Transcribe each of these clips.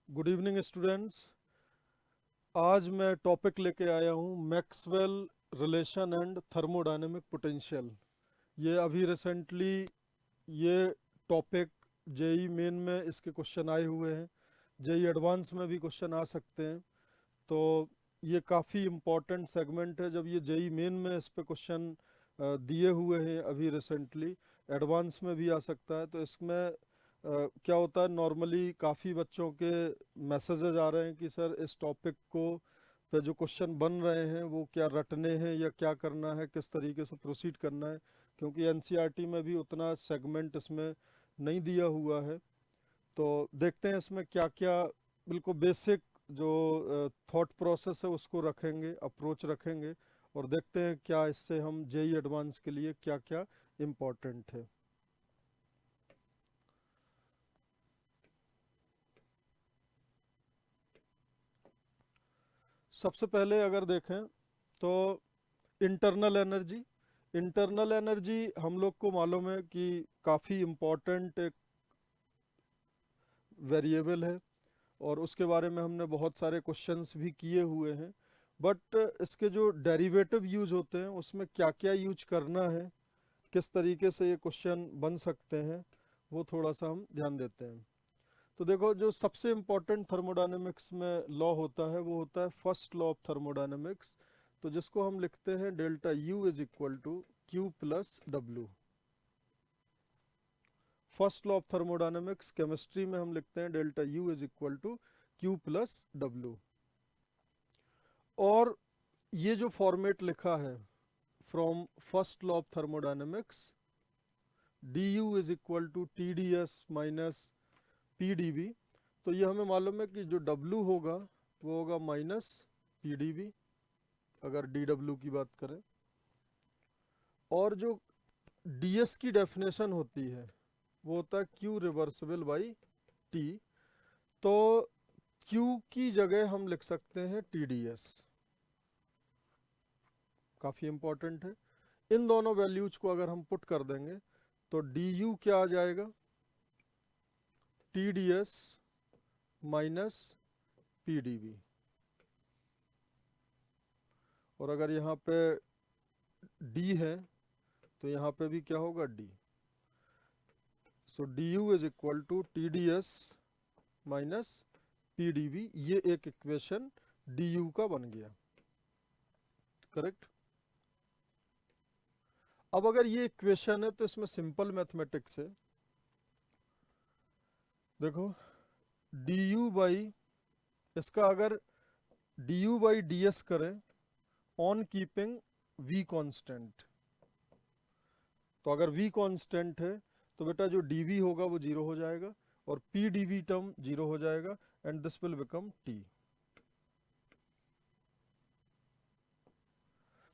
Good evening students. आज मैं topic लेके आया हूँ Maxwell relation and thermodynamic potential. ये अभी रिसेंटली ये टॉपिक जेई मेन में इसके क्वेश्चन आए हुए हैं, जेई एडवांस में भी क्वेश्चन आ सकते हैं। तो ये काफ़ी इम्पोर्टेंट सेगमेंट है। जब ये जेई मेन में इस पे क्वेश्चन दिए हुए हैं अभी रिसेंटली, एडवांस में भी आ सकता है। तो इसमें क्या होता है, नॉर्मली काफ़ी बच्चों के मैसेजेज आ रहे हैं कि सर इस टॉपिक को पे जो क्वेश्चन बन रहे हैं वो क्या रटने हैं या क्या करना है, किस तरीके से प्रोसीड करना है, क्योंकि एनसीईआरटी में भी उतना सेगमेंट इसमें नहीं दिया हुआ है। तो देखते हैं इसमें क्या क्या बिल्कुल बेसिक जो थॉट प्रोसेस है उसको रखेंगे, अप्रोच रखेंगे, और देखते हैं क्या इससे हम जेई एडवांस के लिए क्या क्या इम्पोर्टेंट है। सबसे पहले अगर देखें तो इंटरनल एनर्जी हम लोग को मालूम है कि काफ़ी इम्पोर्टेंट एक वेरिएबल है, और उसके बारे में हमने बहुत सारे क्वेश्चंस भी किए हुए हैं। बट इसके जो डेरिवेटिव यूज होते हैं उसमें क्या क्या यूज करना है, किस तरीके से ये क्वेश्चन बन सकते हैं, वो थोड़ा सा हम ध्यान देते हैं। तो देखो, जो सबसे इम्पोर्टेंट थर्मोडायनेमिक्स में लॉ होता है वो होता है फर्स्ट लॉ ऑफ थर्मोडायनेमिक्स। तो जिसको हम लिखते हैं delta U is equal to Q plus W. First law of thermodynamics chemistry में हम लिखते हैं delta U is equal to Q plus W. और ये जो फॉर्मेट लिखा है from first law of thermodynamics, D U is equal to T D S minus P D B. तो ये हमें मालूम है कि जो डब्ल्यू होगा वो होगा माइनस पी डी बी, अगर डी डब्ल्यू की बात करें। और जो डी एस की डेफिनेशन होती है वो होता है क्यू रिवर्सिबल बाई टी। तो क्यू की जगह हम लिख सकते हैं टी डी एस। काफ़ी इंपॉर्टेंट है। इन दोनों वैल्यूज को अगर हम पुट कर देंगे तो डी यू क्या आ जाएगा, T D S minus P D B. और अगर यहाँ पे डी है तो यहाँ पे भी क्या होगा, D. So D U is equal to T D S minus P D B. ये एक इक्वेशन डी यू का बन गया, करेक्ट। अब अगर ये इक्वेशन है तो इसमें सिंपल मैथमेटिक्स है। देखो, डी यू बाई, इसका अगर D U by D S करें ऑन कीपिंग वी कांस्टेंट, तो अगर v कांस्टेंट है तो बेटा जो dv होगा वो जीरो हो जाएगा और P D V term zero हो जाएगा, and this will become t।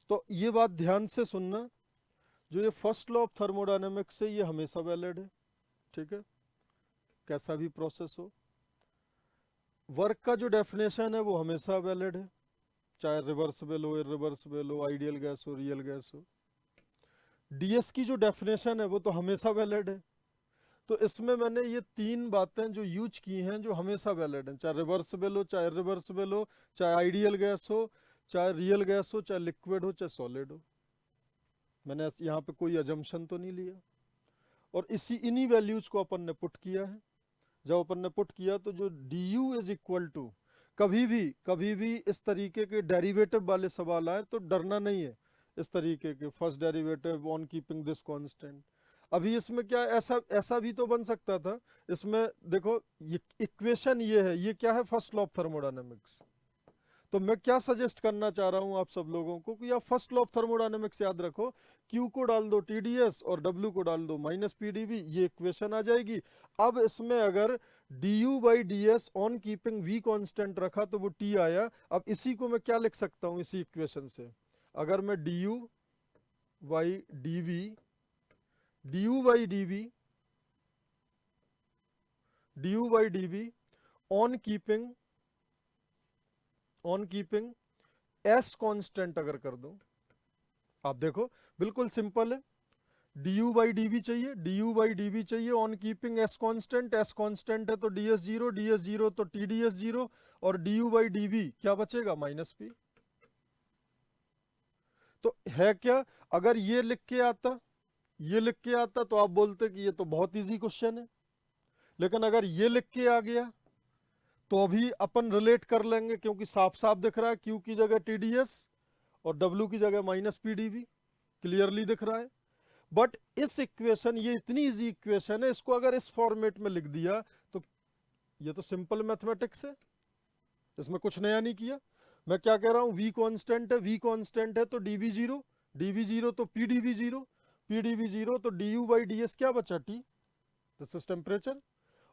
तो ये बात ध्यान से सुनना, जो ये फर्स्ट लॉ ऑफ थर्मोडायनेमिक्स है ये हमेशा वैलिड है, ठीक है, कैसा भी प्रोसेस हो। वर्क का जो डेफिनेशन है वो हमेशा वैलिड है, चाहे रिवर्सिबल हो, इरिवर्सिबल हो, आइडियल गैस हो, रियल गैस हो। डीएस की जो डेफिनेशन है वो तो हमेशा वैलिड है। तो इसमें मैंने ये तीन बातें जो यूज की हैं जो हमेशा वैलिड हैं, चाहे रिवर्सिबल हो, चाहे इरिवर्सिबल हो, चाहे आइडियल गैस हो, चाहे रियल गैस हो, चाहे लिक्विड हो, चाहे सॉलिड हो। मैंने यहाँ पे कोई अजम्पशन तो नहीं लिया। और इसी इन्हीं वैल्यूज को अपन ने पुट किया है। जब अपन ने पुट किया तो जो D U is equal to, कभी भी इस तरीके के डेरिवेटिव वाले सवाल आए तो डरना नहीं है। इस तरीके के first derivative on keeping this constant, अभी इसमें क्या ऐसा ऐसा भी तो बन सकता था। इसमें देखो, ये इक्वेशन ये है, ये क्या है, फर्स्ट लॉ ऑफ थर्मोडायनेमिक्स। तो मैं क्या सजेस्ट करना चाह रहा हूं आप सब लोगों को कि आप फर्स्ट लॉ ऑफ थर्मोडायनेमिक्स याद रखो, क्यू को डाल दो टीडीएस और डब्ल्यू को डाल दो माइनस पीडीवी, ये इक्वेशन आ जाएगी। अब इसमें अगर D U by D S on keeping we constant रखा तो वो टी आया। अब इसी को मैं क्या लिख सकता हूं इसी इक्वेशन से, अगर मैं D U by D V, D U by D V, D U by D V on keeping S constant अगर कर दूं, आप देखो बिल्कुल सिंपल है। डी बाई डी चाहिए, डी चाहिए ऑन कीपिंग एस कांस्टेंट है तो डी एस जीरो तो टी डी एस जीरो, और डी बाई डी क्या बचेगा, माइनस पी। तो है क्या, अगर ये लिख के आता, ये लिख के आता तो आप बोलते कि ये तो बहुत इजी क्वेश्चन है, लेकिन अगर ये लिख के आ गया तो अभी अपन रिलेट कर लेंगे, क्योंकि साफ साफ दिख रहा है क्यू की जगह टीडीएस और डब्ल्यू की जगह माइनस पीडीवी, क्लियरली दिख रहा है। बट इस इक्वेशन, ये इतनी इजी इक्वेशन है, इसको अगर इस फॉर्मेट में लिख दिया तो ये तो सिंपल मैथमेटिक्स है, इसमें कुछ नया नहीं किया। मैं क्या कह रहा हूं, v कांस्टेंट है तो dv जीरो तो pdv जीरो तो du बाई ds क्या बचा, t, दिस इज टेम्परेचर।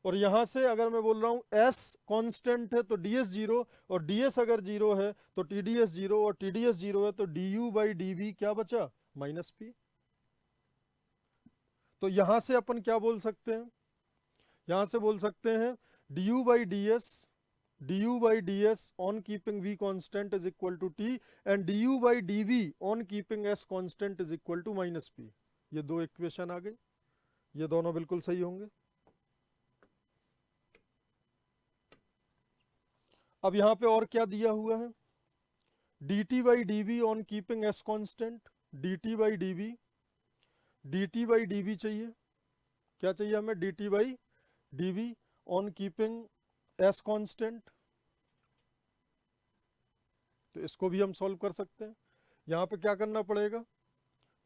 और यहां से अगर मैं बोल रहा हूं s कांस्टेंट है तो ds जीरो, और ds अगर जीरो है तो tds जीरो, और tds जीरो है तो du बाई dv क्या बचा, माइनस p। तो यहां से अपन क्या बोल सकते हैं, यहां से बोल सकते हैं du by ds on keeping v constant is equal to t and du by dv on keeping s constant is equal to minus p। ये दो इक्वेशन आ गई, ये दोनों बिल्कुल सही होंगे। अब यहां पे और क्या दिया हुआ है, dt by dv on keeping s constant, dt by dv चाहिए, क्या चाहिए हमें, dt by dv on keeping s constant। तो इसको भी हम सॉल्व कर सकते हैं। यहाँ पे क्या करना पड़ेगा,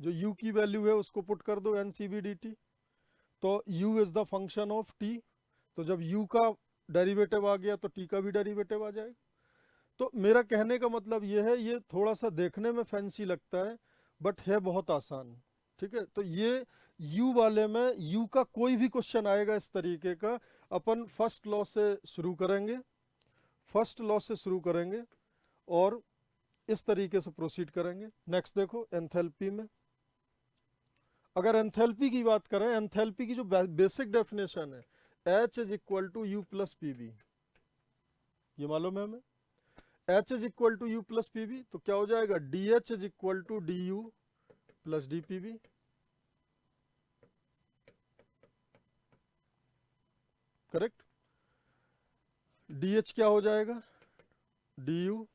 जो u की वैल्यू है उसको पुट कर दो एनसीबी डी टी, तो u is the function of t, तो जब u का डेरिवेटिव आ गया तो t का भी डेरिवेटिव आ जाएगा। तो मेरा कहने का मतलब ये है, ये थोड़ा सा देखने में फैंसी लगता है बट है बहुत आसान, ठीक है। तो ये u वाले में, u का कोई भी क्वेश्चन आएगा इस तरीके का, अपन फर्स्ट लॉ से शुरू करेंगे, फर्स्ट लॉ से शुरू करेंगे और इस तरीके से प्रोसीड करेंगे। नेक्स्ट देखो, एंथैल्पी में अगर एंथैल्पी की बात करें, एंथैल्पी की जो बेसिक डेफिनेशन है, H is equal to U plus P V, ये मालूम है हमें, H is equal to U plus P V, तो क्या हो जाएगा, D H is equal to D U plus D P V, correct. D H क्या हो जाएगा, D U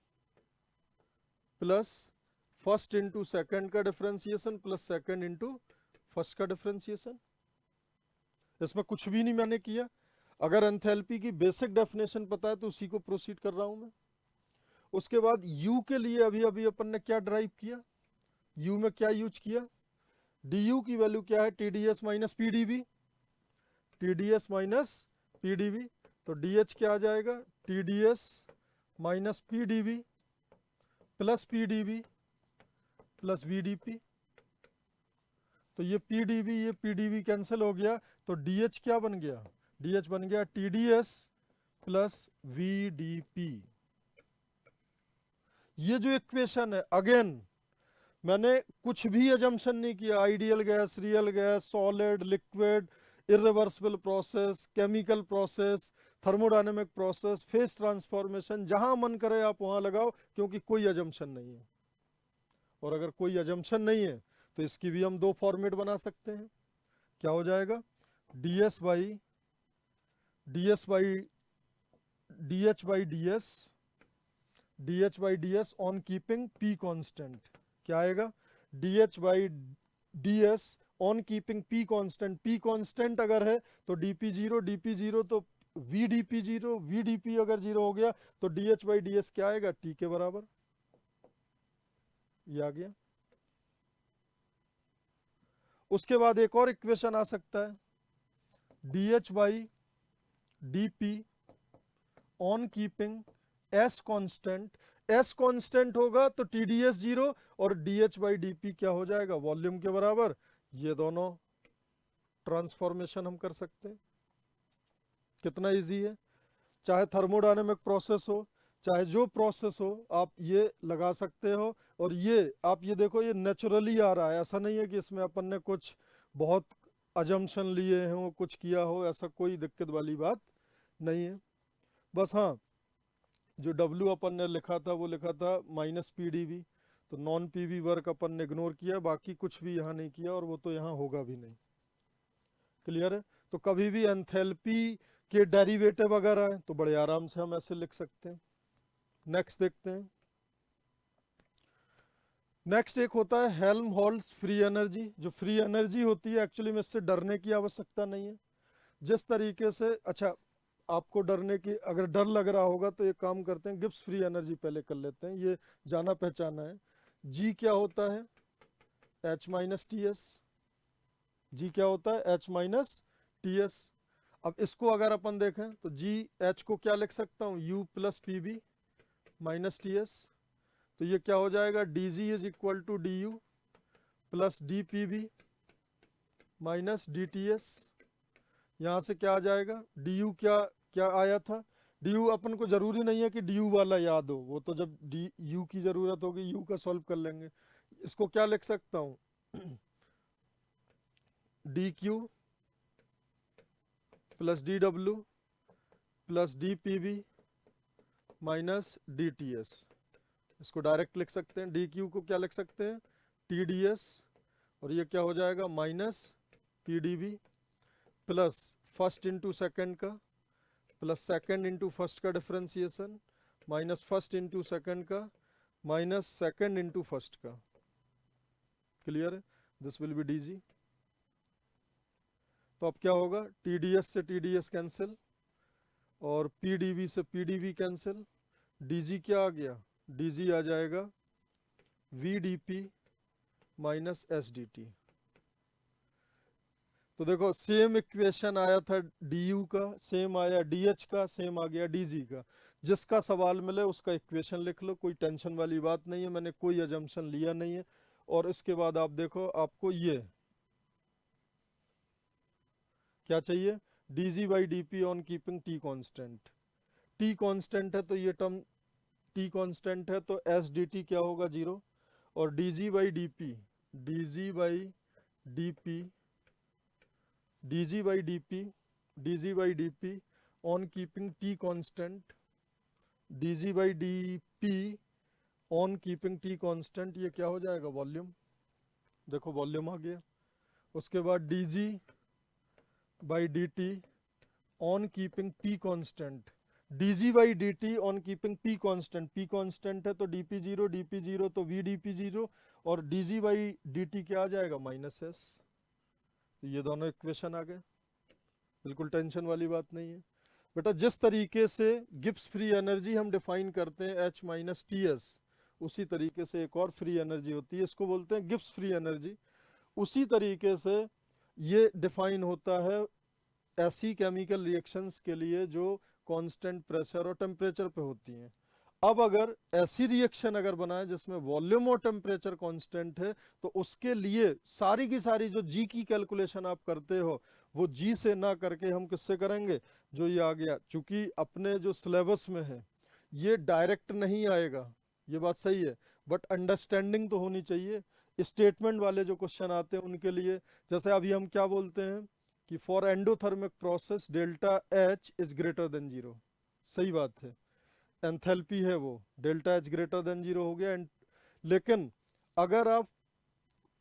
plus first into second का differentiation plus second into first का differentiation. इसमें कुछ भी नहीं मैंने किया, अगर एंथैल्पी की बेसिक डेफिनेशन पता है तो उसी को प्रोसीड कर रहा हूं मैं। उसके बाद u के लिए अभी अभी अपन ने क्या ड्राइव किया, u में क्या यूज किया, du की वैल्यू क्या है, tds minus pdv, tds minus pdv, तो dh क्या आ जाएगा, tds minus pdv plus pdv plus vdp, तो ये pdv कैंसिल हो गया, तो dh क्या बन गया, dh बन गया tds प्लस vdp। ये जो इक्वेशन है, अगेन मैंने कुछ भी अजम्पशन नहीं किया, ideal gas, real gas, solid, liquid, irreversible process, chemical process, thermodynamic process, face transformation, जहां मन करे आप वहां लगाओ, क्योंकि कोई अजम्पशन नहीं है। और अगर कोई अजम्पशन नहीं है तो इसकी भी हम दो फॉर्मेट बना सकते हैं, क्या हो जाएगा, ds by ds by dh by ds on keeping p constant, क्या आएगा, dh by ds on keeping p constant, p constant अगर है तो dp जीरो तो vdp अगर जीरो हो गया तो dh बाई ds क्या आएगा, t के बराबर, ये आ गया। उसके बाद एक और इक्वेशन आ सकता है, dh by dp on keeping s constant होगा तो TDS जीरो और DH बाई DP क्या हो जाएगा, वॉल्यूम के बराबर। ये दोनों ट्रांसफॉर्मेशन हम कर सकते हैं, कितना इजी है, चाहे थर्मोडायनेमिक प्रोसेस हो, चाहे जो प्रोसेस हो, आप ये लगा सकते हो। और ये आप ये देखो, ये नेचुरली आ रहा है, ऐसा नहीं है कि इसमें अपन ने कुछ बहुत अजम्पशन लिए हो, कुछ किया हो, ऐसा कोई दिक्कत वाली बात नहीं है। बस हाँ, जो W अपन ने लिखा था वो लिखा था माइनस पी डी वी, तो नॉन पीवी वर्क अपन ने इग्नोर किया, बाकी कुछ भी यहाँ नहीं किया और वो तो यहाँ होगा भी नहीं। क्लियर है? तो कभी भी एंथैल्पी के डेरिवेटिव अगर आए तो बड़े आराम से हम ऐसे लिख सकते हैं। नेक्स्ट देखते हैं। नेक्स्ट एक होता है हेल्महोल्ट्ज फ्री एनर्जी। जो फ्री एनर्जी होती है एक्चुअली में इससे डरने की आवश्यकता नहीं है। जिस तरीके से, अच्छा आपको डरने की अगर डर लग रहा होगा तो एक काम करते हैं, गिब्स फ्री एनर्जी पहले कर लेते हैं, ये जाना पहचाना है। जी क्या होता है? H minus T S. G क्या होता है? H minus T S. अब इसको अगर अपन देखें तो जी एच को क्या लिख सकता हूँ? U plus P B minus T S. तो ये क्या हो जाएगा? D G is equal to D U plus D P B minus D T S. यहाँ से क्या आ जाएगा? डी यू क्या क्या आया था? डी यू अपन को जरूरी नहीं है कि डी यू वाला याद हो, वो तो जब डी यू की जरूरत होगी यू का सॉल्व कर लेंगे। इसको क्या लिख सकता हूँ? D Q plus D W plus D P B minus D T S. इसको डायरेक्ट लिख सकते हैं। डी क्यू को क्या लिख सकते हैं? टी डी एस, और ये क्या हो जाएगा? Minus P D B plus first into second का प्लस सेकेंड इंटू फर्स्ट का differentiation minus first into second का माइनस सेकेंड इंटू फर्स्ट का। क्लियर है? This will be D G. तो अब क्या होगा? टी डी एस से टी डी एस कैंसिल और पी डी वी से P D V cancel. D G क्या आ गया? डी जी आ जाएगा V D P minus S D T. तो देखो सेम इक्वेशन आया था डी यू का, सेम आया डी एच का, सेम आ गया डी जी का। जिसका सवाल मिले उसका इक्वेशन लिख लो, कोई टेंशन वाली बात नहीं है, मैंने कोई अजम्पशन लिया नहीं है। और इसके बाद आप देखो आपको ये क्या चाहिए? D G by D P on keeping T constant. T constant है तो ये टर्म टी कॉन्स्टेंट है तो एस डी टी क्या होगा? 0। और D G by D P, D G by D P, D G by D P, D G by D P on keeping T constant, D G by D P on keeping T constant, ये क्या हो जाएगा? Volume. देखो volume आ गया। उसके बाद D G by D T on keeping P constant, D G by D T on keeping P constant. P constant है तो डी पी जीरो तो वी डी पी जीरो, और D G by D T क्या आ जाएगा? Minus S. तो ये दोनों इक्वेशन आ गए, बिल्कुल टेंशन वाली बात नहीं है। बेटा जिस तरीके से गिब्स फ्री एनर्जी हम डिफाइन करते हैं एच माइनस टी एस, उसी तरीके से एक और फ्री एनर्जी होती है, इसको बोलते हैं गिब्स फ्री एनर्जी। उसी तरीके से ये डिफाइन होता है ऐसी केमिकल रिएक्शंस के लिए जो कांस्टेंट प्रेशर और टेम्परेचर पे होती हैं। अब अगर ऐसी रिएक्शन अगर बनाए जिसमें वॉल्यूम और टेम्परेचर कांस्टेंट है, तो उसके लिए सारी की सारी जो जी की कैलकुलेशन आप करते हो वो जी से ना करके हम किससे करेंगे? जो ये आ गया, चूंकि अपने जो सिलेबस में है ये डायरेक्ट नहीं आएगा, ये बात सही है, बट अंडरस्टैंडिंग तो होनी चाहिए। स्टेटमेंट वाले जो क्वेश्चन आते हैं उनके लिए, जैसे अभी हम क्या बोलते हैं कि for endothermic process delta H is greater than 0। सही बात है, एंथैल्पी है वो, डेल्टा एच ग्रेटर देन 0 हो गया। लेकिन अगर आप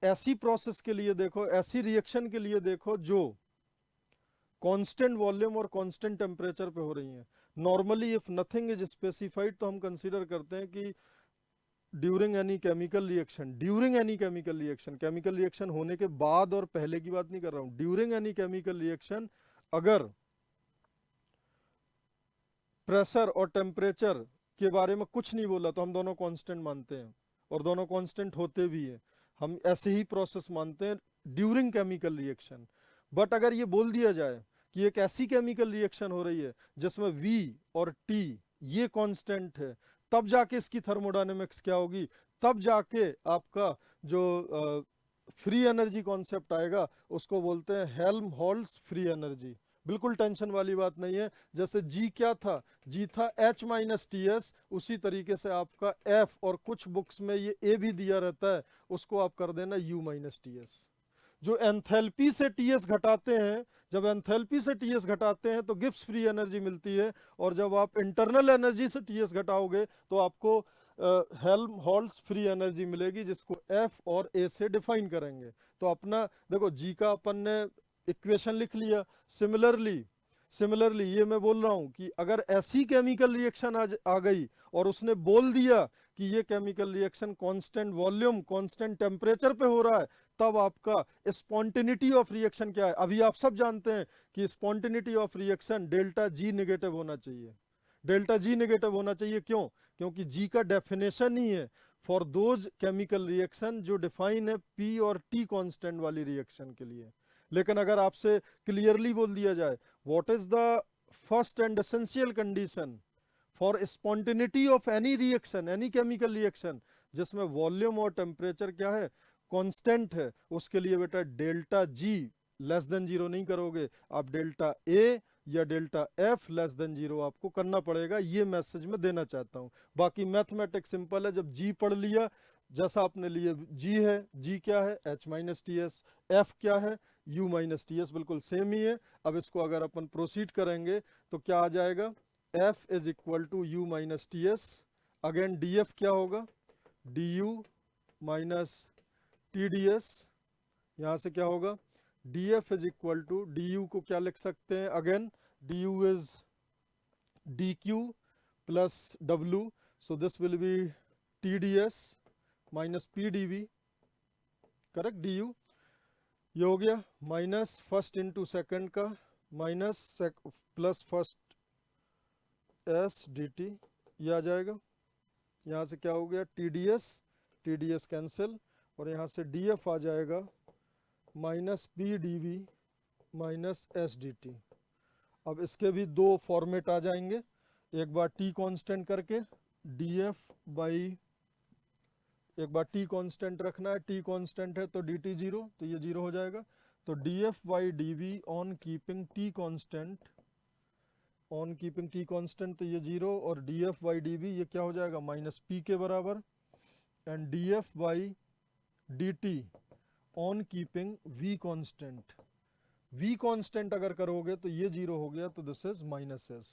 ऐसी प्रोसेस के लिए देखो, ऐसी रिएक्शन के लिए देखो जो कांस्टेंट वॉल्यूम और कांस्टेंट टेम्परेचर पे हो रही हैं, normally if nothing is specified तो हम कंसीडर करते हैं कि during any chemical reaction, during any chemical reaction, chemical reaction होने के बाद और पहले की बात नहीं कर रहा हूं, ड्यूरिंग एनी केमिकल रिएक्शन अगर प्रेशर और टेम्परेचर के बारे में कुछ नहीं बोला तो हम दोनों कांस्टेंट मानते हैं, और दोनों कांस्टेंट होते भी हैं। हम ऐसे ही प्रोसेस मानते हैं ड्यूरिंग केमिकल रिएक्शन। बट अगर ये बोल दिया जाए कि एक ऐसी केमिकल रिएक्शन हो रही है जिसमें V और T ये कांस्टेंट है, तब जाके इसकी थर्मोडायनेमिक्स क्या होगी, तब जाके आपका जो फ्री एनर्जी कॉन्सेप्ट आएगा, उसको बोलते हैं हेल्महोल्ट्ज फ्री एनर्जी। बिल्कुल टेंशन वाली बात नहीं है। जैसे G क्या था? G था H माइनस टी एस, उसी तरीके से आपका F, और कुछ बुक्स में ये A भी दिया रहता है, उसको आप कर देना U माइनस टी एस। जो एंथैल्पी से टीएस घटाते हैं, जब एंथैल्पी से टीएस घटाते हैं तो गिब्स फ्री एनर्जी मिलती है, और जब आप इंटरनल एनर्जी से टीएस घटाओगे तो आपको हेल्महोल्ट्ज़ फ्री एनर्जी मिलेगी, जिसको एफ और ए से डिफाइन करेंगे। तो अपना देखो जी का अपन ने इक्वेशन लिख लिया। सिमिलरली ये मैं बोल रहा हूँ कि अगर ऐसी केमिकल रिएक्शन आ गई और उसने बोल दिया कि ये chemical reaction constant volume constant temperature पे हो रहा है, तब आपका स्पॉन्टेनिटी ऑफ रिएक्शन क्या है। अभी आप सब जानते हैं कि spontaneity of reaction delta G negative होना चाहिए। डेल्टा जी नेगेटिव होना चाहिए, क्यों? क्योंकि जी का डेफिनेशन ही है फॉर दोज केमिकल रिएक्शन जो डिफाइन है पी और टी कांस्टेंट वाली रिएक्शन के लिए। लेकिन अगर आपसे क्लियरली बोल दिया जाए what is the first and essential condition for spontaneity of any reaction, any chemical reaction जिसमें वॉल्यूम और टेम्परेचर क्या है, कांस्टेंट है, उसके लिए बेटा delta G less than zero नहीं करोगे आप, डेल्टा ए या delta F less than zero आपको करना पड़ेगा। ये मैसेज मैं देना चाहता हूं। बाकी मैथमेटिक्स सिंपल है, जब जी पढ़ लिया जैसा आपने लिए, जी है, जी क्या है H minus T S, F क्या है यू माइनस टी एस, बिल्कुल सेम ही है। अब इसको अगर अपन प्रोसीड करेंगे तो क्या आ जाएगा, F is equal to U minus T S, again D F क्या होगा, D U minus T D S, यहाँ से क्या होगा D F is equal to D U को क्या लिख सकते हैं, again D U is D Q plus W, so this will be T D S minus P D V, correct, D U ये हो गया माइनस फर्स्ट इंटू सेकेंड का minus plus first S D T, ये आ जाएगा। यहाँ से क्या हो गया टी डी एस कैंसिल, और यहाँ से डी एफ आ जाएगा minus P D V minus S D T. अब इसके भी दो फॉर्मेट आ जाएंगे, एक बार टी कांस्टेंट करके डी एफ बाई, एक बार टी कांस्टेंट रखना है, टी कांस्टेंट है तो डी टी जीरो, तो ये जीरो हो जाएगा। तो D F by D V on keeping T constant, on keeping T constant तो ये जीरो, और D F by D V ये क्या हो जाएगा माइनस पी के बराबर, and D F by D T on keeping V constant, V constant अगर करोगे तो ये जीरो हो गया, तो दिस इज माइनस एस।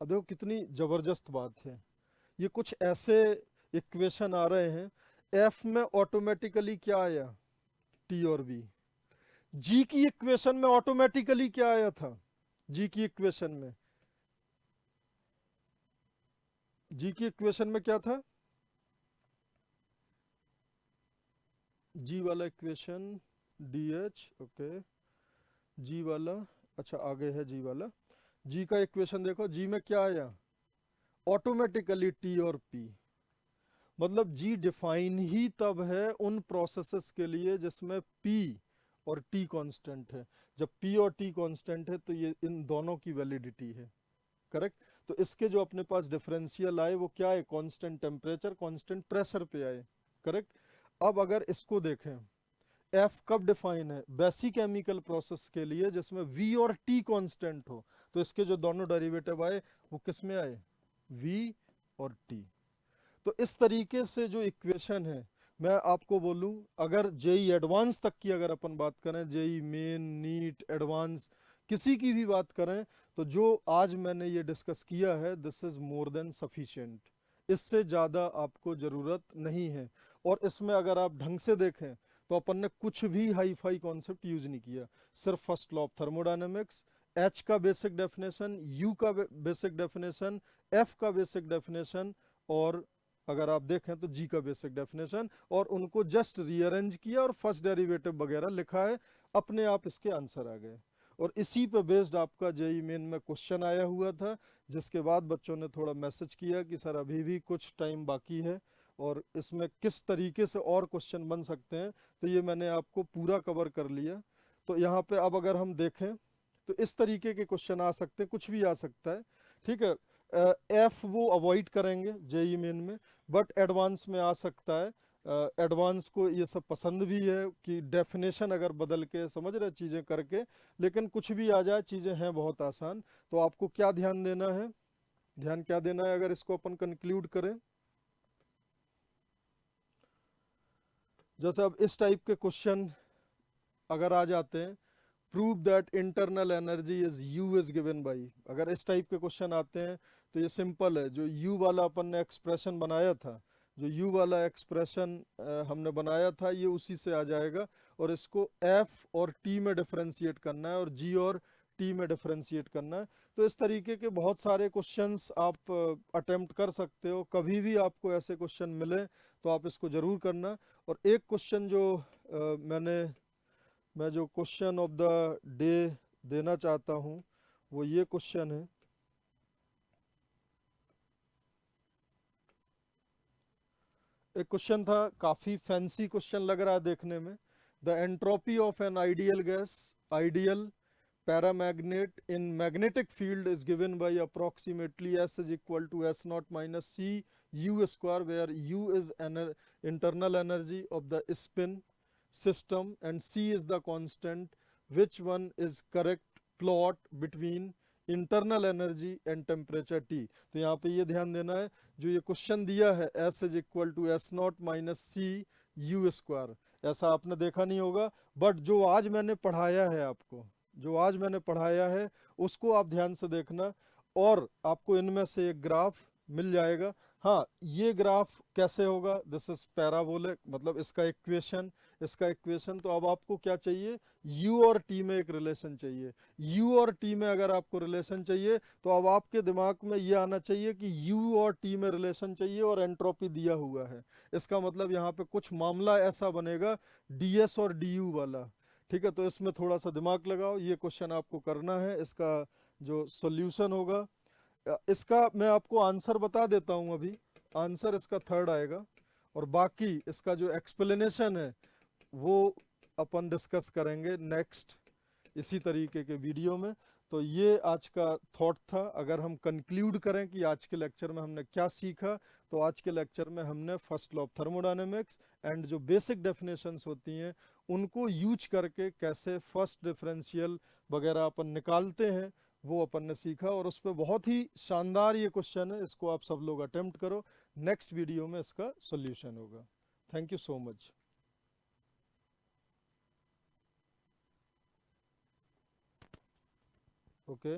अब देखो कितनी जबरदस्त बात है, ये कुछ ऐसे इक्वेशन आ रहे हैं, एफ में ऑटोमेटिकली क्या आया टी और बी, जी की इक्वेशन में ऑटोमेटिकली क्या आया था, जी की इक्वेशन में, जी की इक्वेशन में क्या था, जी वाला इक्वेशन डी एच, ओके, जी वाला, अच्छा आगे है जी वाला, जी का इक्वेशन देखो, जी में क्या आया ऑटोमेटिकली टी और पी, मतलब जी डिफाइन ही तब है उन प्रोसेसेस के लिए जिसमें पी और टी कांस्टेंट है। जब पी और टी कांस्टेंट है तो ये इन दोनों की वैलिडिटी है, करेक्ट। तो इसके जो अपने पास डिफरेंशियल आए वो क्या है, कांस्टेंट टेम्परेचर कांस्टेंट प्रेशर पे आए, करेक्ट। अब अगर इसको देखें, एफ कब डिफाइन है, बेसिक केमिकल प्रोसेस के लिए जिसमें वी और टी कांस्टेंट हो, तो इसके जो दोनों डेरिवेटिव आए वो किस में आए, वी और टी। तो इस तरीके से जो इक्वेशन है, मैं आपको बोलूं अगर जेई एडवांस तक की अगर अपन बात करें, जेई मेन नीट एडवांस किसी की भी बात करें, तो जो आज मैंने ये डिस्कस किया है this is more than sufficient, इससे ज़्यादा आपको ज़रूरत नहीं है। और इसमें अगर आप ढंग से देखें तो अपन ने कुछ भी हाई फाई कॉन्सेप्ट यूज नहीं किया, सिर्फ first law of thermodynamics, H का बेसिक डेफिनेशन, यू का बेसिक डेफिनेशन, एफ का बेसिक डेफिनेशन, और अगर आप देखें तो जी का बेसिक डेफिनेशन, और उनको जस्ट रीअरेंज किया और फर्स्ट डेरिवेटिव वगैरह लिखा है, अपने आप इसके आंसर आ गए। और इसी पे बेस्ड आपका जेई मेन में क्वेश्चन आया हुआ था, जिसके बाद बच्चों ने थोड़ा मैसेज किया कि सर अभी भी कुछ टाइम बाकी है और इसमें किस तरीके से और क्वेश्चन बन सकते हैं, तो ये मैंने आपको पूरा कवर कर लिया। तो यहाँ पे अब अगर हम देखें तो इस तरीके के क्वेश्चन आ सकते हैं, कुछ भी आ सकता है, ठीक है। एफ वो अवॉइड करेंगे जेई मेन में, बट एडवांस में आ सकता है। एडवांस को ये सब पसंद भी है कि डेफिनेशन अगर बदल के समझ रहे चीज़ें करके, लेकिन कुछ भी आ जाए चीज़ें हैं बहुत आसान। तो आपको क्या ध्यान देना है, ध्यान क्या देना है अगर इसको अपन कंक्लूड करें, जैसे अब इस टाइप के क्वेश्चन अगर आ जाते हैं prove that internal energy is you is given by. अगर इस टाइप के क्वेश्चन आते हैं तो ये सिंपल है, जो यू वाला अपन ने एक्सप्रेशन बनाया था, जो यू वाला एक्सप्रेशन हमने बनाया था, ये उसी से आ जाएगा, और इसको एफ और टी में डिफरेंशिएट करना है और जी और टी में डिफरेंशिएट करना है। तो इस तरीके के बहुत सारे क्वेश्चंस आप अटेम्प्ट कर सकते हो। कभी भी आपको ऐसे क्वेश्चन मिले तो आप इसको ज़रूर करना। और एक क्वेश्चन जो मैं जो क्वेश्चन ऑफ द डे देना चाहता हूँ वो ये क्वेश्चन है। एक क्वेश्चन था, काफ़ी फैंसी क्वेश्चन लग रहा है देखने में। The entropy of an ideal gas, ideal paramagnet in magnetic field is given by approximately S is equal to S naught minus C U square, where U is internal energy of the spin system and C is the constant. Which one is correct plot between internal energy and temperature T? तो यहाँ पे ये ध्यान देना है, जो ये question दिया है S is equal to S naught minus C U square, ऐसा आपने देखा नहीं होगा, बट जो आज मैंने पढ़ाया है आपको, जो आज मैंने पढ़ाया है उसको आप ध्यान से देखना, और आपको इनमें से एक ग्राफ मिल जाएगा। हाँ, ये ग्राफ कैसे होगा, दिस इज पैराबोलिक, मतलब इसका इक्वेशन। तो अब आपको क्या चाहिए, u और t में एक रिलेशन चाहिए। u और t में अगर आपको रिलेशन चाहिए तो अब आपके दिमाग में ये आना चाहिए कि u और t में रिलेशन चाहिए और एंट्रोपी दिया हुआ है। इसका मतलब यहाँ पे कुछ मामला ऐसा बनेगा ds और du वाला। ठीक है, तो इसमें थोड़ा सा दिमाग लगाओ, ये क्वेश्चन आपको करना है। इसका जो सॉल्यूशन होगा, इसका मैं आपको आंसर बता देता हूं अभी। आंसर इसका थर्ड आएगा, और बाकी इसका जो एक्सप्लेनेशन है वो अपन डिस्कस करेंगे नेक्स्ट इसी तरीके के वीडियो में। तो ये आज का थॉट था। अगर हम कंक्लूड करें कि आज के लेक्चर में हमने क्या सीखा, तो आज के लेक्चर में हमने first law of thermodynamics and जो बेसिक डेफिनेशंस होती हैं उनको यूज करके कैसे फर्स्ट डिफरेंशियल वगैरह अपन निकालते हैं वो अपन ने सीखा, और उस पर बहुत ही शानदार ये क्वेश्चन है, इसको आप सब लोग अटेम्प्ट करो। नेक्स्ट वीडियो में इसका सोल्यूशन होगा। Thank you so much. Okay.